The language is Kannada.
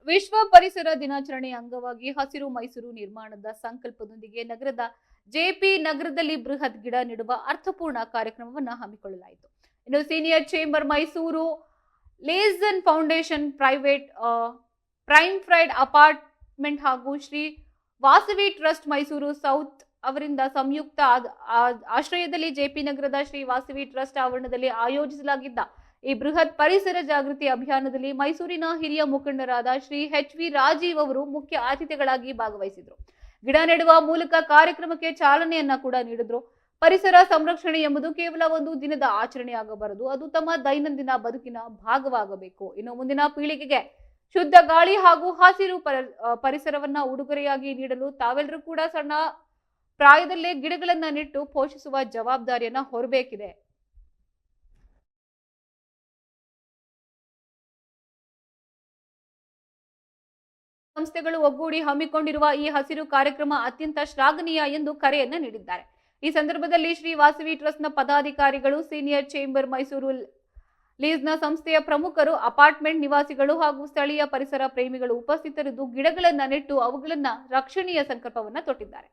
ವಿಶ್ವ ಪರಿಸರ ದಿನಾಚರಣೆಯ ಅಂಗವಾಗಿ ಹಸಿರು ಮೈಸೂರು ನಿರ್ಮಾಣದ ಸಂಕಲ್ಪದೊಂದಿಗೆ ನಗರದ ಜೆಪಿ ನಗರದಲ್ಲಿ ಬೃಹತ್ ಗಿಡ ನೆಡುವ ಅರ್ಥಪೂರ್ಣ ಕಾರ್ಯಕ್ರಮವನ್ನು ಹಮ್ಮಿಕೊಳ್ಳಲಾಯಿತು. ಇನ್ನು senior chamber Mysuru, ಲೇಸನ್ foundation private, prime fried apartment ಹಾಗೂ ಶ್ರೀ ವಾಸವಿ ಟ್ರಸ್ಟ್ ಮೈಸೂರು ಸೌತ್ ಅವರಿಂದ ಸಂಯುಕ್ತ ಆಶ್ರಯದಲ್ಲಿ ಜೆಪಿ ನಗರದ ಶ್ರೀ ವಾಸವಿ ಟ್ರಸ್ಟ್ ಆವರಣದಲ್ಲಿ ಆಯೋಜಿಸಲಾಗಿದ್ದ ಈ ಬೃಹತ್ ಪರಿಸರ ಜಾಗೃತಿ ಅಭಿಯಾನದಲ್ಲಿ ಮೈಸೂರಿನ ಹಿರಿಯ ಮುಖಂಡರಾದ ಶ್ರೀ ಎಚ್.ವಿ. ರಾಜೀವ್ ಅವರು ಮುಖ್ಯ ಅತಿಥಿಗಳಾಗಿ ಭಾಗವಹಿಸಿದ್ರು. ಗಿಡ ನೆಡುವ ಮೂಲಕ ಕಾರ್ಯಕ್ರಮಕ್ಕೆ ಚಾಲನೆಯನ್ನ ಕೂಡ ನೀಡಿದ್ರು. ಪರಿಸರ ಸಂರಕ್ಷಣೆ ಎಂಬುದು ಕೇವಲ ಒಂದು ದಿನದ ಆಚರಣೆಯಾಗಬಾರದು, ಅದು ತಮ್ಮ ದೈನಂದಿನ ಬದುಕಿನ ಭಾಗವಾಗಬೇಕು. ಇನ್ನು ಮುಂದಿನ ಪೀಳಿಗೆಗೆ ಶುದ್ಧ ಗಾಳಿ ಹಾಗೂ ಹಸಿರು ಪರಿಸರವನ್ನ ಉಡುಗೊರೆಯಾಗಿ ನೀಡಲು ತಾವೆಲ್ಲರೂ ಕೂಡ ಸಣ್ಣ ಪ್ರಾಯದಲ್ಲೇ ಗಿಡಗಳನ್ನ ನೆಟ್ಟು ಪೋಷಿಸುವ ಜವಾಬ್ದಾರಿಯನ್ನ ಹೊರಬೇಕಿದೆ. ಸಂಸ್ಥೆಗಳು ಒಗ್ಗೂಡಿ ಹಮ್ಮಿಕೊಂಡಿರುವ ಈ ಹಸಿರು ಕಾರ್ಯಕ್ರಮ ಅತ್ಯಂತ ಶ್ಲಾಘನೀಯ ಎಂದು ಕರೆಯನ್ನ ನೀಡಿದ್ದಾರೆ. ಈ ಸಂದರ್ಭದಲ್ಲಿ ಶ್ರೀ ವಾಸವಿ ಟ್ರಸ್ಟ್ನ ಪದಾಧಿಕಾರಿಗಳು, ಸೀನಿಯರ್ ಚೇಂಬರ್ ಮೈಸೂರು, ಲೀಸ್ನ ಸಂಸ್ಥೆಯ ಪ್ರಮುಖರು, ಅಪಾರ್ಟ್ಮೆಂಟ್ ನಿವಾಸಿಗಳು ಹಾಗೂ ಸ್ಥಳೀಯ ಪರಿಸರ ಪ್ರೇಮಿಗಳು ಉಪಸ್ಥಿತರಿದ್ದು ಗಿಡಗಳನ್ನ ನೆಟ್ಟು ಅವುಗಳನ್ನ ರಕ್ಷಣೆಯ ಸಂಕಲ್ಪವನ್ನ ತೊಟ್ಟಿದ್ದಾರೆ.